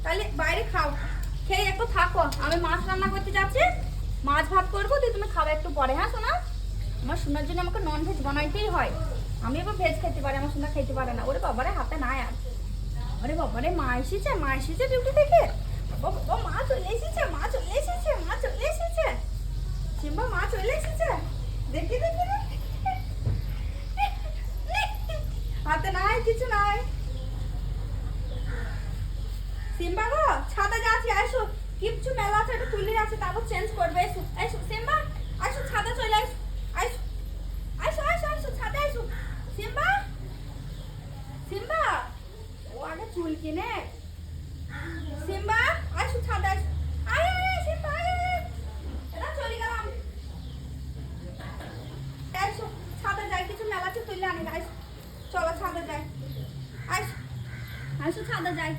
তাহলে বাইরে খাও, খেয়ে একটু থাকো। আমি মাছ রান্না করতে যাচ্ছি, মাছ ভাত করবো, দিয়ে তুমি খাবে একটু পরে। হ্যাঁ সোনা, আমার সোনার জন্য আমাকে নন ভেজ বানাইতেই হয়। আমি এবার ভেজ খেতে পারি, আমার সোনা খেতে পারে না। ওরে বাবারে হাতে নাই আর। আরে বাবারে মা এসেছে ডিউটি থেকে। বাবা বাবা মা চলে এসেছে, মা চলে এসেছে, মা চলে এসেছে। সিম্বা মা চলে এসেছে, দেখি দেখি দেখি। হাতে নাই, কিছু নাই। সিম্বা গো, ছাদে যাচ্ছি, আসো। কিচ্ছু মেলা আছে, একটু তুলি আছে, তারপর চেঞ্জ করবে। এসো এসো সিম্বা, আসো ছাদে চলে আসো। আসো আসো আসো আসো ছাদে আসো। সিম্বা সিম্বা, ও আগে চুল কিনে। সিম্বা আসো ছাদে আসো। আয় আয় আয় সিম্বা, আয় আয়। এটা চলে গেলাম। আসো ছাদে যাই, কিছু মেলা আছে তুলে আনি। আসো চলো ছাদে যাই, আসো আসো ছাদে যাই।